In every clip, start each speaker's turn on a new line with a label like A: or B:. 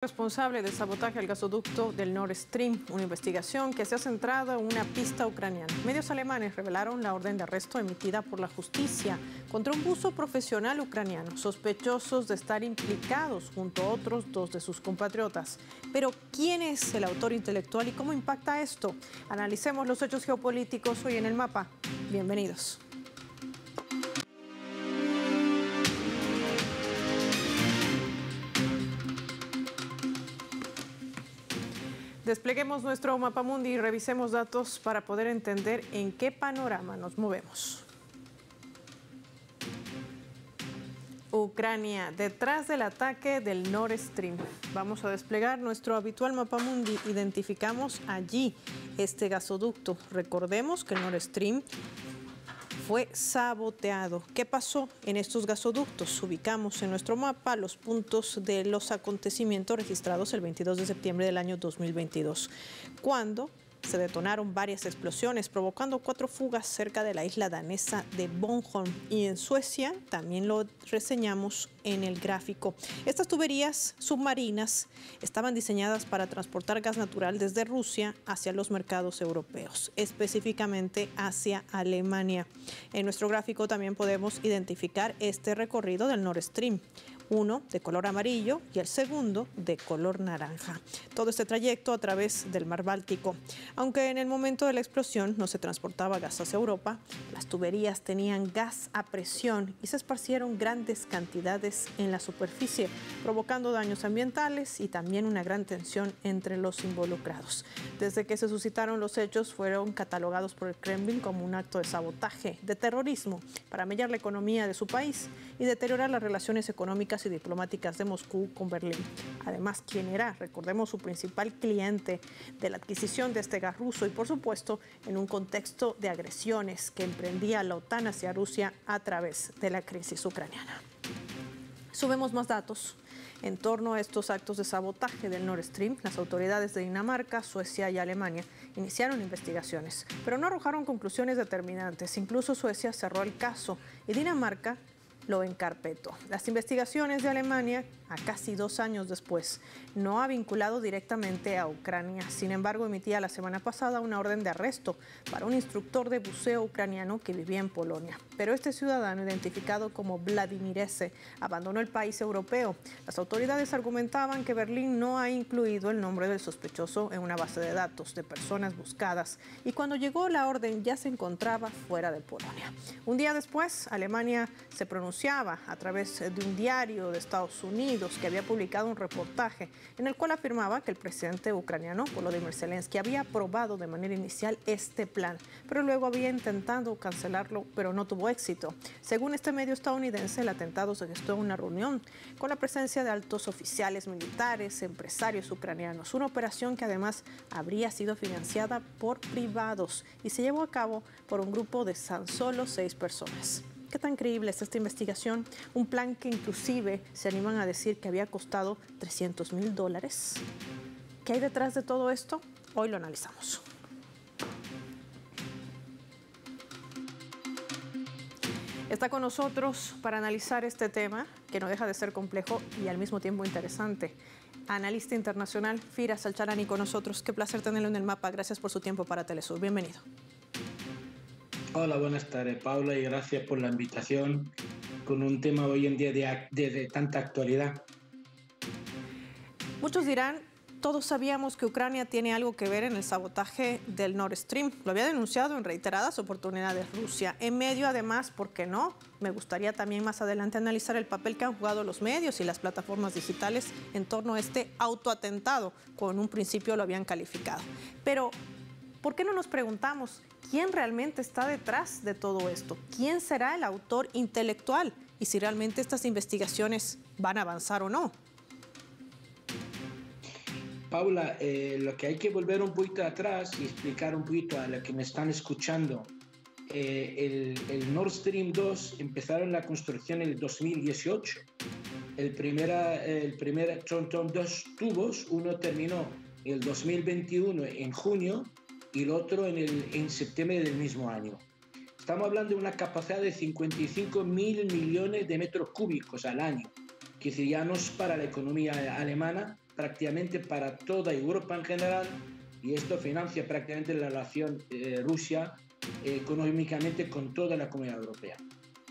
A: Responsable del sabotaje al gasoducto del Nord Stream, una investigación que se ha centrado en una pista ucraniana. Medios alemanes revelaron la orden de arresto emitida por la justicia contra un buzo profesional ucraniano, sospechosos de estar implicados junto a otros dos de sus compatriotas. Pero, ¿quién es el autor intelectual y cómo impacta esto? Analicemos los hechos geopolíticos hoy en El Mapa. Bienvenidos. Despleguemos nuestro mapamundi y revisemos datos para poder entender en qué panorama nos movemos. Ucrania, detrás del ataque del Nord Stream. Vamos a desplegar nuestro habitual mapamundi. Identificamos allí este gasoducto. Recordemos que el Nord Stream fue saboteado. ¿Qué pasó en estos gasoductos? Ubicamos en nuestro mapa los puntos de los acontecimientos registrados el 22 de septiembre del año 2022, cuando se detonaron varias explosiones, provocando 4 fugas cerca de la isla danesa de Bornholm. Y en Suecia también lo reseñamos en el gráfico. Estas tuberías submarinas estaban diseñadas para transportar gas natural desde Rusia hacia los mercados europeos, específicamente hacia Alemania. En nuestro gráfico también podemos identificar este recorrido del Nord Stream. Uno de color amarillo y el segundo de color naranja. Todo este trayecto a través del mar Báltico. Aunque en el momento de la explosión no se transportaba gas hacia Europa, las tuberías tenían gas a presión y se esparcieron grandes cantidades en la superficie, provocando daños ambientales y también una gran tensión entre los involucrados. Desde que se suscitaron los hechos, fueron catalogados por el Kremlin como un acto de sabotaje, de terrorismo, para mellar la economía de su país y deteriorar las relaciones económicas y diplomáticas de Moscú con Berlín. Además, ¿quién era? Recordemos, su principal cliente de la adquisición de este gas ruso y, por supuesto, en un contexto de agresiones que emprendía la OTAN hacia Rusia a través de la crisis ucraniana. Subimos más datos. En torno a estos actos de sabotaje del Nord Stream, las autoridades de Dinamarca, Suecia y Alemania iniciaron investigaciones, pero no arrojaron conclusiones determinantes. Incluso Suecia cerró el caso y Dinamarca lo encarpetó. Las investigaciones de Alemania, a casi 2 años después, no ha vinculado directamente a Ucrania. Sin embargo, emitía la semana pasada una orden de arresto para un instructor de buceo ucraniano que vivía en Polonia. Pero este ciudadano, identificado como Vladimir S., abandonó el país europeo. Las autoridades argumentaban que Berlín no ha incluido el nombre del sospechoso en una base de datos de personas buscadas y cuando llegó la orden ya se encontraba fuera de Polonia. Un día después, Alemania se pronunció a través de un diario de Estados Unidos que había publicado un reportaje en el cual afirmaba que el presidente ucraniano Volodymyr Zelensky había aprobado de manera inicial este plan, pero luego había intentado cancelarlo, pero no tuvo éxito. Según este medio estadounidense, el atentado se gestó en una reunión con la presencia de altos oficiales militares, empresarios ucranianos, una operación que además habría sido financiada por privados y se llevó a cabo por un grupo de tan solo 6 personas. ¿Qué tan creíble es esta investigación? Un plan que inclusive se animan a decir que había costado $300.000. ¿Qué hay detrás de todo esto? Hoy lo analizamos. Está con nosotros para analizar este tema, que no deja de ser complejo y al mismo tiempo interesante. Analista internacional, Firas Salcharani con nosotros. Qué placer tenerlo en El Mapa. Gracias por su tiempo para Telesur. Bienvenido.
B: Hola, buenas tardes, Paula, y gracias por la invitación con un tema hoy en día de tanta actualidad.
A: Muchos dirán, todos sabíamos que Ucrania tiene algo que ver en el sabotaje del Nord Stream. Lo había denunciado en reiteradas oportunidades Rusia. En medio, además, ¿por qué no? Me gustaría también más adelante analizar el papel que han jugado los medios y las plataformas digitales en torno a este autoatentado, como en un principio lo habían calificado. Pero, ¿por qué no nos preguntamos quién realmente está detrás de todo esto? ¿Quién será el autor intelectual? Y si realmente estas investigaciones van a avanzar o no.
B: Paula, lo que hay que volver un poquito atrás y explicar un poquito a los que me están escuchando. El Nord Stream 2 empezaron la construcción en el 2018. Son 2 tubos, uno terminó en el 2021 en junio y el otro en septiembre del mismo año. Estamos hablando de una capacidad de 55.000 millones de metros cúbicos al año, que ya no es para la economía alemana, prácticamente para toda Europa en general, y esto financia prácticamente la relación Rusia económicamente con toda la Comunidad Europea.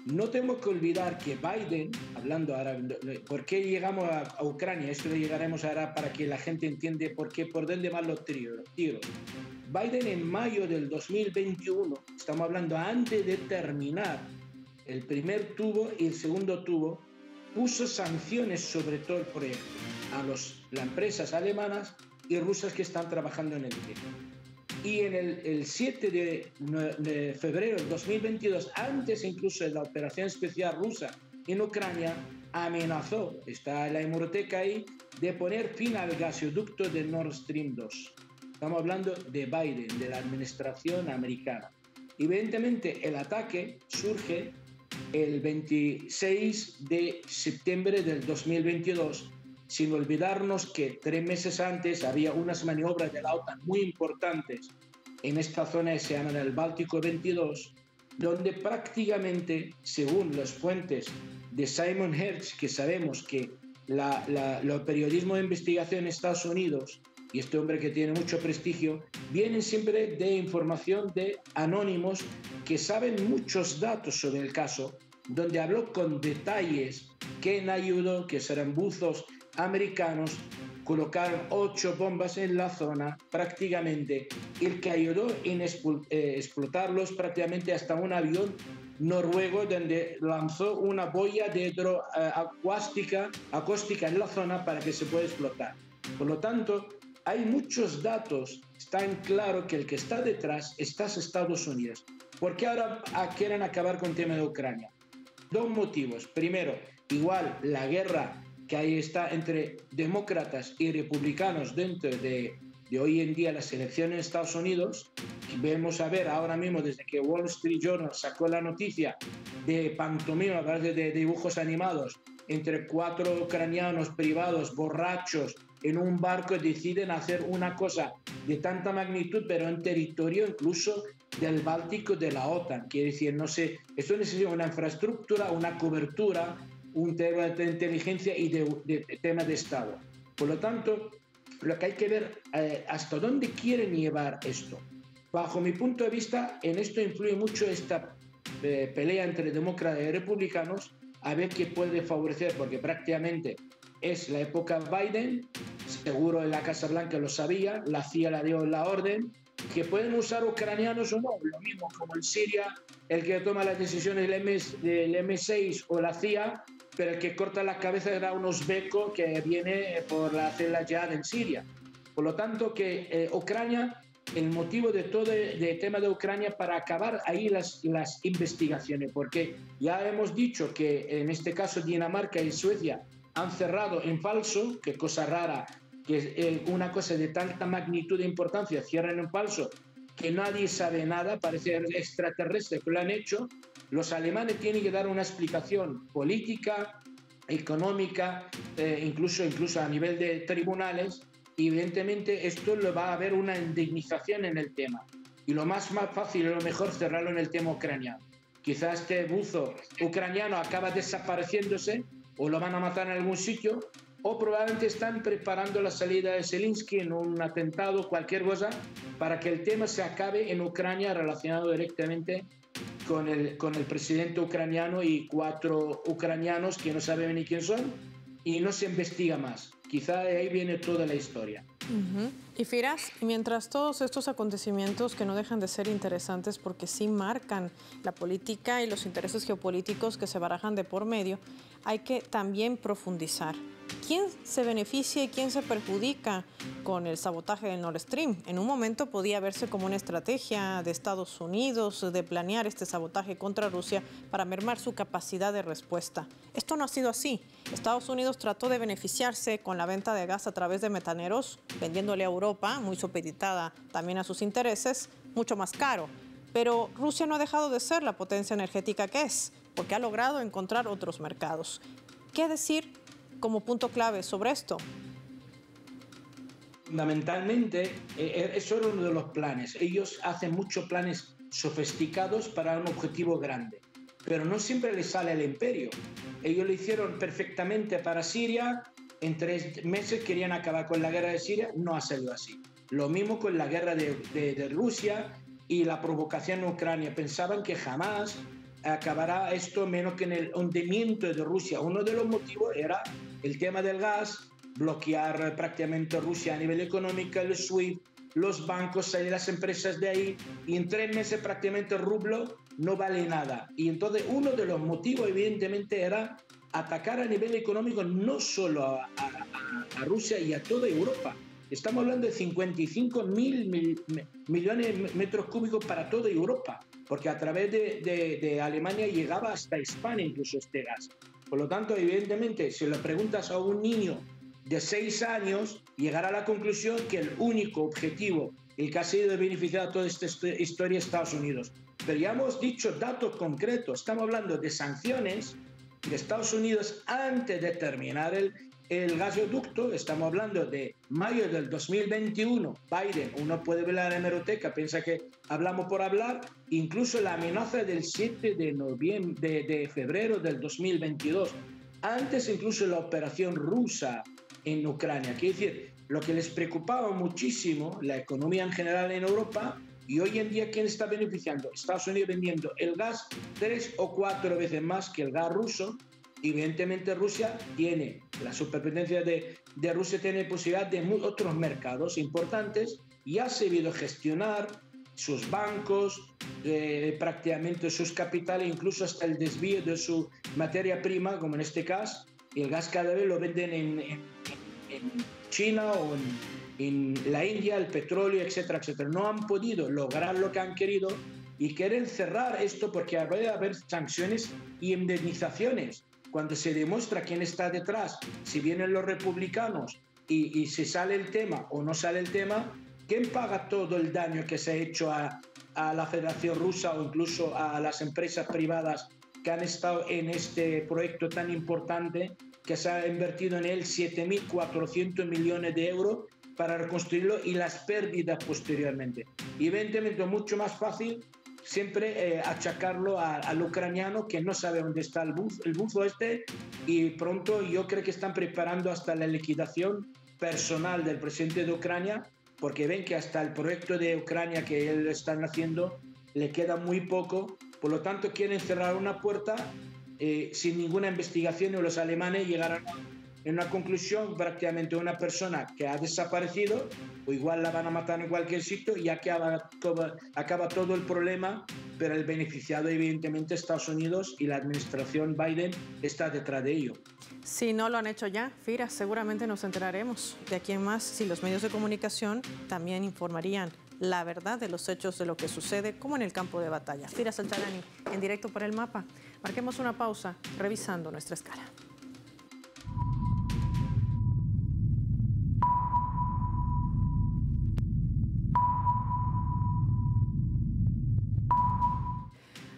B: No tenemos que olvidar que Biden, hablando ahora, ¿por qué llegamos a Ucrania? Esto lo llegaremos ahora para que la gente entienda por dónde van los tiros. Biden en mayo del 2021, estamos hablando antes de terminar el primer tubo y el segundo tubo, puso sanciones sobre todo el proyecto a las empresas alemanas y rusas que están trabajando en el tema. Y en el 7 de febrero del 2022, antes incluso de la operación especial rusa en Ucrania, amenazó, está la hemeroteca ahí, de poner fin al gasoducto de Nord Stream 2. Estamos hablando de Biden, de la administración americana. Evidentemente, el ataque surge el 26 de septiembre del 2022, sin olvidarnos que 3 meses antes había unas maniobras de la OTAN muy importantes en esta zona que se llama el Báltico 22, donde prácticamente, según las fuentes de Simon Hertz, que sabemos que el periodismo de investigación en Estados Unidos, y este hombre que tiene mucho prestigio, vienen siempre de información de anónimos que saben muchos datos sobre el caso, donde habló con detalles quién ayudó, que serán buzos americanos, colocaron 8 bombas en la zona prácticamente, el que ayudó en explotarlos prácticamente hasta un avión noruego donde lanzó una boya de acústica en la zona para que se pueda explotar. Por lo tanto, hay muchos datos, está en claro que el que está detrás está Estados Unidos. ¿Por qué ahora quieren acabar con el tema de Ucrania? 2 motivos. Primero, igual la guerra que ahí está entre demócratas y republicanos dentro de hoy en día las elecciones en Estados Unidos. Vemos a ver ahora mismo desde que Wall Street Journal sacó la noticia de pantomima, de dibujos animados, entre 4 ucranianos privados, borrachos, en un barco deciden hacer una cosa de tanta magnitud, pero en territorio incluso del Báltico de la OTAN. Quiere decir, no sé, esto necesita una infraestructura, una cobertura, un tema de inteligencia y de tema de Estado. Por lo tanto, lo que hay que ver hasta dónde quieren llevar esto. Bajo mi punto de vista, en esto influye mucho esta pelea entre demócratas y republicanos, a ver qué puede favorecer, porque prácticamente es la época Biden, seguro en la Casa Blanca lo sabía, la CIA le dio la orden, que pueden usar ucranianos o no, lo mismo como en Siria, el que toma las decisiones del M6 o la CIA, pero el que corta la cabeza era un uzbeco que viene por hacer la jihad en Siria. Por lo tanto, que Ucrania, el motivo de todo el tema de Ucrania para acabar ahí las investigaciones, porque ya hemos dicho que en este caso Dinamarca y Suecia han cerrado en falso, que cosa rara, que es una cosa de tanta magnitud de importancia, cierran en falso, que nadie sabe nada, parece extraterrestre que lo han hecho. Los alemanes tienen que dar una explicación política, económica, incluso a nivel de tribunales, y evidentemente esto le va a haber una indemnización en el tema. Y lo más fácil y lo mejor cerrarlo en el tema ucraniano. Quizás este buzo ucraniano acaba desapareciéndose, o lo van a matar en algún sitio, o probablemente están preparando la salida de Zelensky en un atentado, cualquier cosa, para que el tema se acabe en Ucrania relacionado directamente con el presidente ucraniano y 4 ucranianos que no saben ni quién son, y no se investiga más. Quizá de ahí viene toda la historia.
A: Y Firas, mientras todos estos acontecimientos que no dejan de ser interesantes porque sí marcan la política y los intereses geopolíticos que se barajan de por medio, hay que también profundizar. ¿Quién se beneficia y quién se perjudica con el sabotaje del Nord Stream? En un momento podía verse como una estrategia de Estados Unidos de planear este sabotaje contra Rusia para mermar su capacidad de respuesta. Esto no ha sido así. Estados Unidos trató de beneficiarse con la venta de gas a través de metaneros, vendiéndole a Europa, muy supeditada también a sus intereses, mucho más caro. Pero Rusia no ha dejado de ser la potencia energética que es, porque ha logrado encontrar otros mercados. ¿Qué decir como punto clave sobre esto?
B: Fundamentalmente, eso era uno de los planes. Ellos hacen muchos planes sofisticados para un objetivo grande, pero no siempre les sale el imperio. Ellos lo hicieron perfectamente para Siria, en 3 meses querían acabar con la guerra de Siria, no ha salido así. Lo mismo con la guerra de Rusia y la provocación en Ucrania. Pensaban que jamás acabará esto menos que en el hundimiento de Rusia. Uno de los motivos era el tema del gas, bloquear prácticamente Rusia a nivel económico, el SWIFT, los bancos, salir las empresas de ahí, y en 3 meses prácticamente el rublo no vale nada. Y entonces uno de los motivos evidentemente era atacar a nivel económico no solo a Rusia y a toda Europa. Estamos hablando de 55 mil millones de metros cúbicos para toda Europa, porque a través de Alemania llegaba hasta España incluso este gas. Por lo tanto, evidentemente, si le preguntas a un niño de 6 años, llegará a la conclusión que el único objetivo, el que ha sido beneficiado a toda esta historia, es Estados Unidos. Pero ya hemos dicho datos concretos. Estamos hablando de sanciones de Estados Unidos antes de terminar el gasoducto. Estamos hablando de mayo del 2021. Biden, uno puede ver la hemeroteca, piensa que hablamos por hablar. Incluso la amenaza del 7 de febrero del 2022. Antes incluso la operación rusa en Ucrania. Quiere decir, lo que les preocupaba muchísimo, la economía en general en Europa, y hoy en día, ¿quién está beneficiando? Estados Unidos vendiendo el gas 3 o 4 veces más que el gas ruso. Evidentemente Rusia tiene, la superdependencia de Rusia tiene posibilidad de otros mercados importantes y ha sabido gestionar sus bancos, prácticamente sus capitales, incluso hasta el desvío de su materia prima, como en este caso, el gas cada vez lo venden en China o en la India, el petróleo, etcétera, etcétera. No han podido lograr lo que han querido y quieren cerrar esto porque va a haber sanciones y indemnizaciones. Cuando se demuestra quién está detrás, si vienen los republicanos y si sale el tema o no sale el tema, ¿quién paga todo el daño que se ha hecho a la Federación Rusa o incluso a las empresas privadas que han estado en este proyecto tan importante, que se ha invertido en él 7.400 millones de euros para reconstruirlo, y las pérdidas posteriormente? Y evidentemente es mucho más fácil siempre achacarlo al ucraniano, que no sabe dónde está el buzo este, y pronto yo creo que están preparando hasta la liquidación personal del presidente de Ucrania, porque ven que hasta el proyecto de Ucrania que él están haciendo le queda muy poco. Por lo tanto, quieren cerrar una puerta sin ninguna investigación, y los alemanes llegarán en una conclusión prácticamente una persona que ha desaparecido, o igual la van a matar en cualquier sitio, y acaba todo el problema, pero el beneficiado evidentemente Estados Unidos, y la administración Biden está detrás de ello.
A: Si no lo han hecho ya, Firas, seguramente nos enteraremos de aquí en más si los medios de comunicación también informarían la verdad de los hechos, de lo que sucede, como en el campo de batalla. Firas Altarani, en directo para El Mapa. Marquemos una pausa revisando nuestra escala.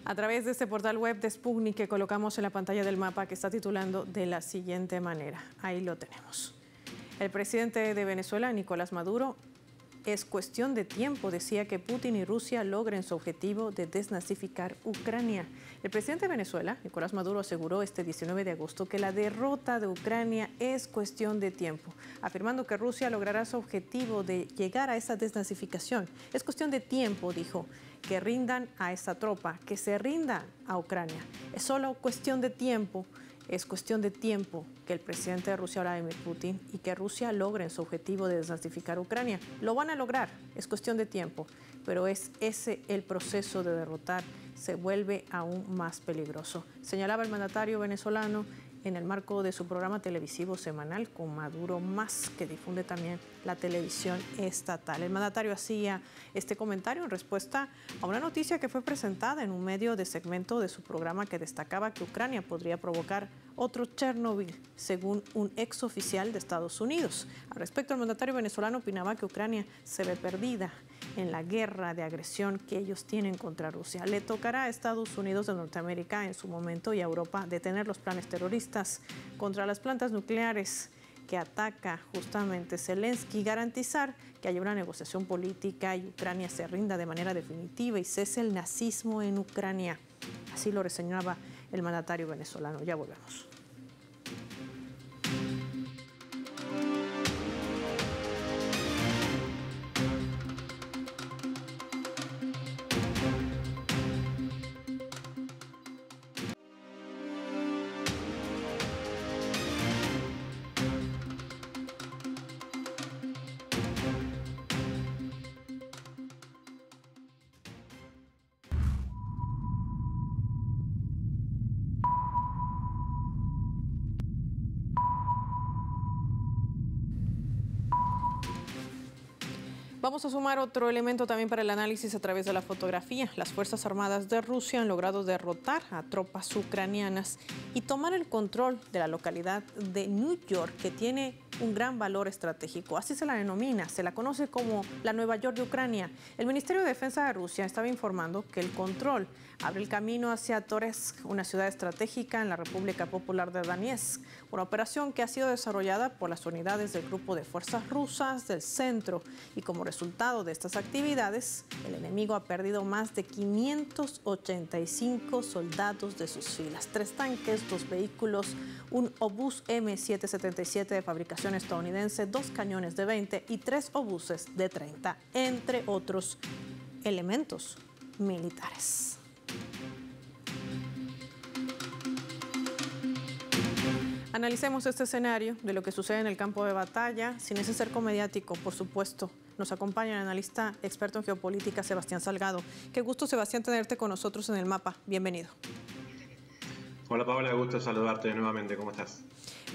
A: A través de este portal web de Sputnik que colocamos en la pantalla del mapa, que está titulando de la siguiente manera. Ahí lo tenemos. El presidente de Venezuela, Nicolás Maduro, es cuestión de tiempo, decía, que Putin y Rusia logren su objetivo de desnazificar Ucrania. El presidente de Venezuela, Nicolás Maduro, aseguró este 19 de agosto que la derrota de Ucrania es cuestión de tiempo, afirmando que Rusia logrará su objetivo de llegar a esa desnazificación. Es cuestión de tiempo, dijo, que rindan a esta tropa, que se rinda a Ucrania. Es solo cuestión de tiempo. Es cuestión de tiempo que el presidente de Rusia, Vladimir Putin, y que Rusia logren su objetivo de desnazificar Ucrania. Lo van a lograr, es cuestión de tiempo, pero es ese el proceso de derrotar, se vuelve aún más peligroso. Señalaba el mandatario venezolano en el marco de su programa televisivo semanal Con Maduro Más, que difunde también la televisión estatal. El mandatario hacía este comentario en respuesta a una noticia que fue presentada en un medio de segmento de su programa, que destacaba que Ucrania podría provocar otro Chernobyl, según un exoficial de Estados Unidos. Al respecto, el mandatario venezolano opinaba que Ucrania se ve perdida en la guerra de agresión que ellos tienen contra Rusia. Le tocará a Estados Unidos de Norteamérica en su momento y a Europa detener los planes terroristas contra las plantas nucleares que ataca justamente Zelensky, garantizar que haya una negociación política y Ucrania se rinda de manera definitiva y cese el nazismo en Ucrania. Así lo reseñaba el mandatario venezolano. Ya volvemos. Vamos a sumar otro elemento también para el análisis a través de la fotografía. Las Fuerzas Armadas de Rusia han logrado derrotar a tropas ucranianas y tomar el control de la localidad de New York, que tiene un gran valor estratégico. Así se la denomina, se la conoce como la Nueva York de Ucrania. El Ministerio de Defensa de Rusia estaba informando que el control abre el camino hacia Toretsk, una ciudad estratégica en la República Popular de Donetsk, una operación que ha sido desarrollada por las unidades del Grupo de Fuerzas Rusas del Centro, y como resultado de estas actividades, el enemigo ha perdido más de 585 soldados de sus filas, 3 tanques, 2 vehículos, un obús M777 de fabricación estadounidense, 2 cañones de 20 y 3 obuses de 30, entre otros elementos militares. Analicemos este escenario de lo que sucede en el campo de batalla, sin ese cerco mediático, por supuesto. Nos acompaña el analista experto en geopolítica, Sebastián Salgado. Qué gusto, Sebastián, tenerte con nosotros en el mapa. Bienvenido.
C: Hola, Paola, gusto saludarte nuevamente. ¿Cómo estás?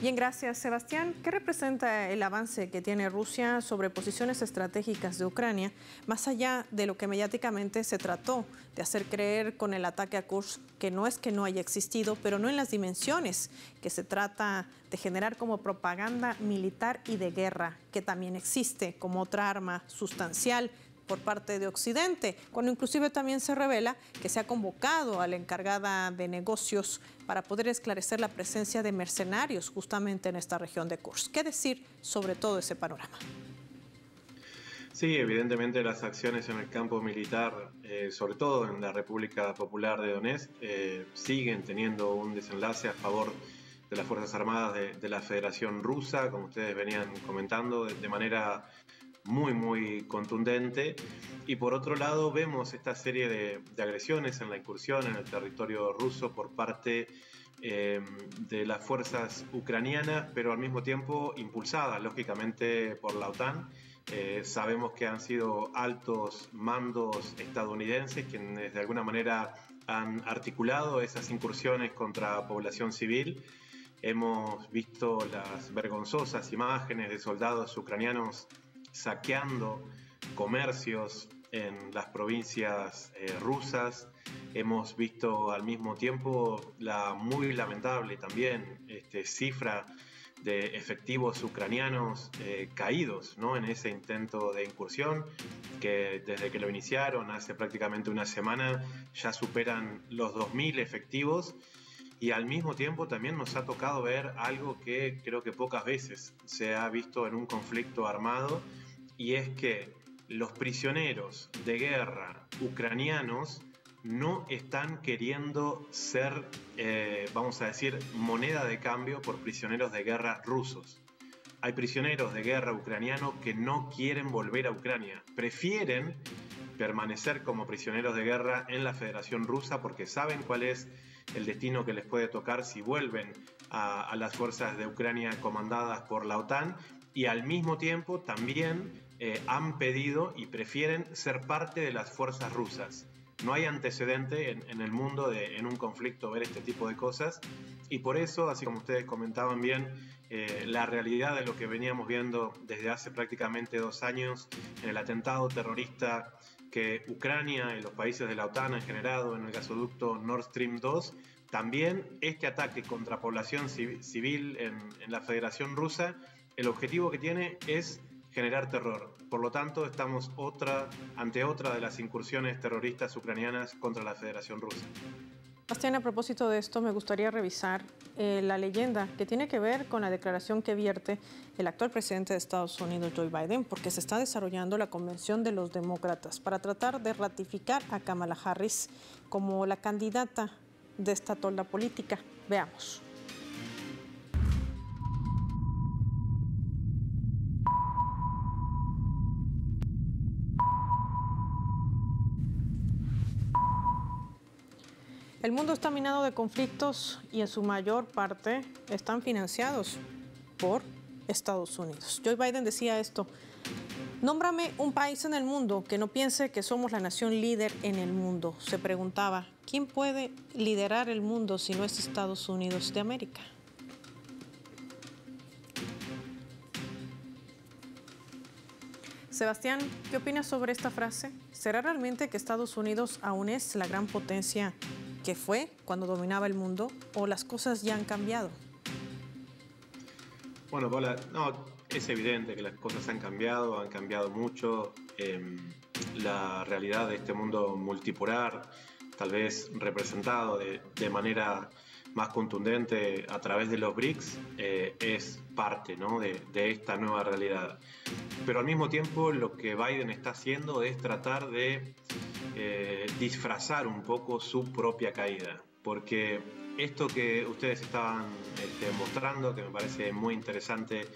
A: Bien, gracias, Sebastián. ¿Qué representa el avance que tiene Rusia sobre posiciones estratégicas de Ucrania, más allá de lo que mediáticamente se trató de hacer creer con el ataque a Kursk, que no es que no haya existido, pero no en las dimensiones que se trata de generar como propaganda militar y de guerra, que también existe como otra arma sustancial por parte de Occidente, cuando inclusive también se revela que se ha convocado a la encargada de negocios para poder esclarecer la presencia de mercenarios justamente en esta región de Kursk? ¿Qué decir sobre todo ese panorama?
C: Sí, evidentemente las acciones en el campo militar, sobre todo en la República Popular de Donetsk, siguen teniendo un desenlace a favor de las Fuerzas Armadas de la Federación Rusa, como ustedes venían comentando, de manera muy contundente. Y por otro lado vemos esta serie de agresiones en la incursión en el territorio ruso por parte de las fuerzas ucranianas, pero al mismo tiempo impulsadas lógicamente por la OTAN. Sabemos que han sido altos mandos estadounidenses quienes de alguna manera han articulado esas incursiones contra población civil. Hemos visto las vergonzosas imágenes de soldados ucranianos saqueando comercios en las provincias rusas. Hemos visto al mismo tiempo la muy lamentable también cifra de efectivos ucranianos caídos, ¿no?, en ese intento de incursión, que desde que lo iniciaron hace prácticamente una semana ya superan los 2.000 efectivos. Y al mismo tiempo también nos ha tocado ver algo que creo que pocas veces se ha visto en un conflicto armado, y es que los prisioneros de guerra ucranianos no están queriendo ser, vamos a decir, moneda de cambio por prisioneros de guerra rusos. Hay prisioneros de guerra ucranianos que no quieren volver a Ucrania, prefieren permanecer como prisioneros de guerra en la Federación Rusa porque saben cuál es el destino que les puede tocar si vuelven a las fuerzas de Ucrania comandadas por la OTAN, y al mismo tiempo también han pedido y prefieren ser parte de las fuerzas rusas. No hay antecedente en el mundo en un conflicto ver este tipo de cosas, y por eso, así como ustedes comentaban bien, la realidad de lo que veníamos viendo desde hace prácticamente 2 años en el atentado terrorista que Ucrania y los países de la OTAN han generado en el gasoducto Nord Stream 2, también este ataque contra población civil en la Federación Rusa, el objetivo que tiene es generar terror. Por lo tanto, estamos ante otra de las incursiones terroristas ucranianas contra la Federación Rusa.
A: Bastián, a propósito de esto, me gustaría revisar la leyenda que tiene que ver con la declaración que vierte el actual presidente de Estados Unidos, Joe Biden, porque se está desarrollando la convención de los demócratas para tratar de ratificar a Kamala Harris como la candidata de esta tolda política. Veamos. El mundo está minado de conflictos y en su mayor parte están financiados por Estados Unidos. Joe Biden decía esto: nómbrame un país en el mundo que no piense que somos la nación líder en el mundo. Se preguntaba, ¿quién puede liderar el mundo si no es Estados Unidos de América? Sebastián, ¿qué opinas sobre esta frase? ¿Será realmente que Estados Unidos aún es la gran potencia que fue cuando dominaba el mundo o las cosas ya han cambiado?
C: Bueno, Paula, no, es evidente que las cosas han cambiado mucho. La realidad de este mundo multipolar, tal vez representado de manera más contundente a través de los BRICS, es parte, ¿no?, de esta nueva realidad. Pero al mismo tiempo lo que Biden está haciendo es tratar de disfrazar un poco su propia caída, porque esto que ustedes estaban mostrando, que me parece muy interesante,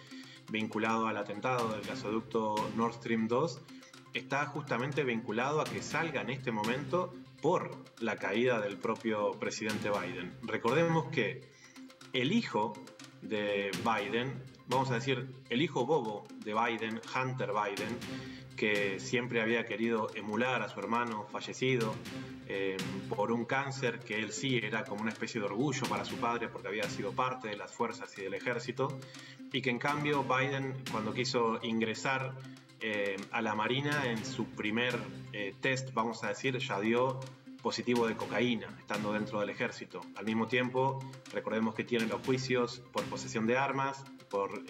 C: vinculado al atentado del gasoducto Nord Stream 2, está justamente vinculado a que salga en este momento por la caída del propio presidente Biden. Recordemos que el hijo de Biden, vamos a decir, el hijo bobo de Biden, Hunter Biden, que siempre había querido emular a su hermano fallecido por un cáncer, que él sí era como una especie de orgullo para su padre porque había sido parte de las fuerzas y del ejército, y que en cambio Biden, cuando quiso ingresar a la Marina, en su primer test, vamos a decir, ya dio positivo de cocaína, estando dentro del ejército. Al mismo tiempo, recordemos que tiene los juicios por posesión de armas, por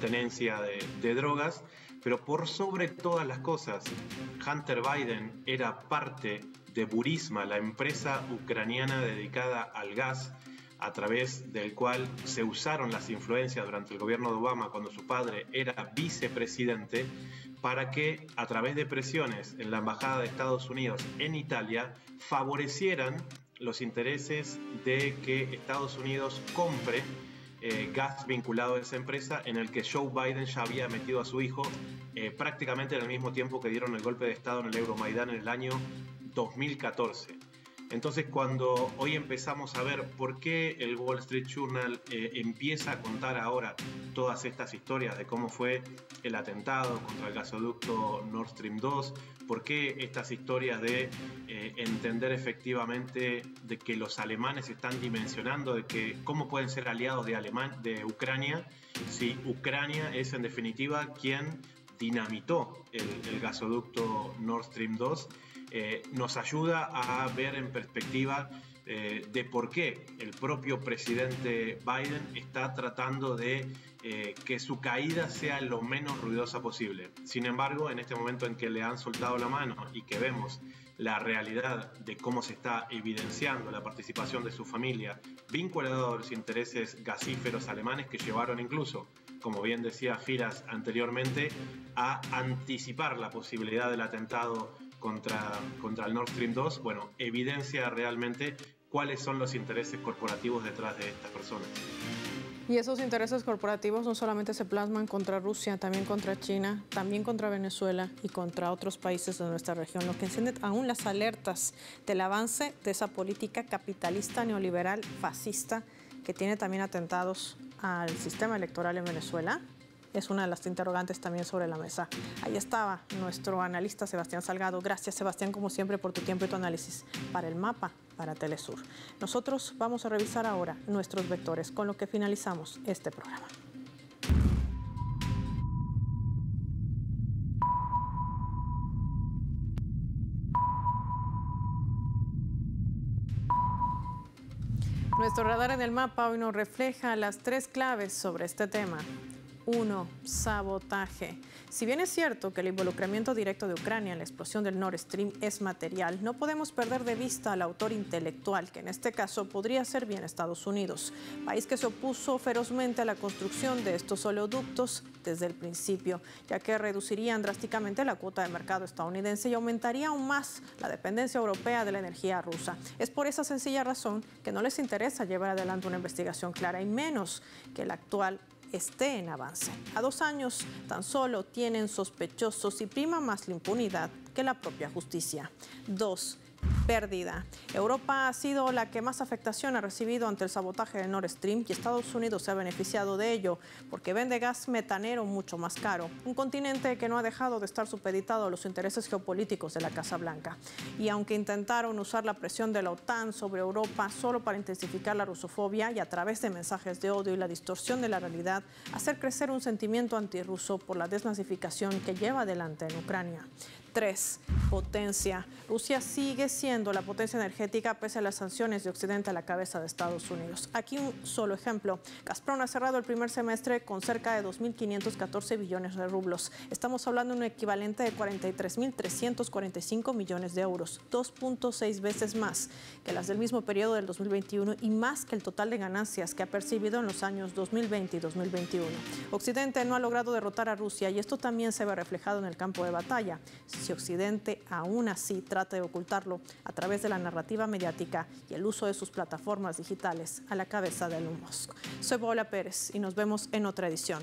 C: tenencia de drogas, pero por sobre todas las cosas, Hunter Biden era parte de Burisma, la empresa ucraniana dedicada al gas, a través del cual se usaron las influencias durante el gobierno de Obama, cuando su padre era vicepresidente, para que a través de presiones en la Embajada de Estados Unidos en Italia favorecieran los intereses de que Estados Unidos compre gas vinculado a esa empresa, en el que Joe Biden ya había metido a su hijo prácticamente en el mismo tiempo que dieron el golpe de Estado en el Euromaidán en el año 2014. Entonces, cuando hoy empezamos a ver por qué el Wall Street Journal empieza a contar ahora todas estas historias de cómo fue el atentado contra el gasoducto Nord Stream 2, por qué estas historias de entender efectivamente de que los alemanes están dimensionando de que cómo pueden ser aliados de Ucrania, si Ucrania es en definitiva quien dinamitó el gasoducto Nord Stream 2, nos ayuda a ver en perspectiva de por qué el propio presidente Biden está tratando de que su caída sea lo menos ruidosa posible. Sin embargo, en este momento en que le han soltado la mano y que vemos la realidad de cómo se está evidenciando la participación de su familia vinculada a los intereses gasíferos alemanes, que llevaron incluso, como bien decía Firas anteriormente, a anticipar la posibilidad del atentado contra el Nord Stream 2, bueno, evidencia realmente cuáles son los intereses corporativos detrás de estas personas.
A: Y esos intereses corporativos no solamente se plasman contra Rusia, también contra China, también contra Venezuela y contra otros países de nuestra región, lo que enciende aún las alertas del avance de esa política capitalista, neoliberal, fascista, que tiene también atentados al sistema electoral en Venezuela. Es una de las interrogantes también sobre la mesa. Ahí estaba nuestro analista Sebastián Salgado. Gracias, Sebastián, como siempre, por tu tiempo y tu análisis para el mapa, para Telesur. Nosotros vamos a revisar ahora nuestros vectores, con lo que finalizamos este programa. Nuestro radar en el mapa hoy nos refleja las 3 claves sobre este tema. 1. Sabotaje. Si bien es cierto que el involucramiento directo de Ucrania en la explosión del Nord Stream es material, no podemos perder de vista al autor intelectual, que en este caso podría ser bien Estados Unidos, país que se opuso ferozmente a la construcción de estos oleoductos desde el principio, ya que reducirían drásticamente la cuota de mercado estadounidense y aumentaría aún más la dependencia europea de la energía rusa. Es por esa sencilla razón que no les interesa llevar adelante una investigación clara, y menos que la actual esté en avance. A 2 años tan solo tienen sospechosos y prima más la impunidad que la propia justicia. 2. pérdida. Europa ha sido la que más afectación ha recibido ante el sabotaje de Nord Stream y Estados Unidos se ha beneficiado de ello porque vende gas metanero mucho más caro. Un continente que no ha dejado de estar supeditado a los intereses geopolíticos de la Casa Blanca. Y aunque intentaron usar la presión de la OTAN sobre Europa solo para intensificar la rusofobia y a través de mensajes de odio y la distorsión de la realidad, hacer crecer un sentimiento antirruso por la desnazificación que lleva adelante en Ucrania. 3. Potencia. Rusia sigue siendo la potencia energética pese a las sanciones de Occidente a la cabeza de Estados Unidos. Aquí un solo ejemplo. Gazprom ha cerrado el primer semestre con cerca de 2.514 billones de rublos. Estamos hablando de un equivalente de 43.345 millones de euros, 2.6 veces más que las del mismo periodo del 2021 y más que el total de ganancias que ha percibido en los años 2020 y 2021. Occidente no ha logrado derrotar a Rusia y esto también se ve reflejado en el campo de batalla. Si Occidente aún así trata de ocultarlo a través de la narrativa mediática y el uso de sus plataformas digitales a la cabeza de Elon Musk. Soy Paola Pérez y nos vemos en otra edición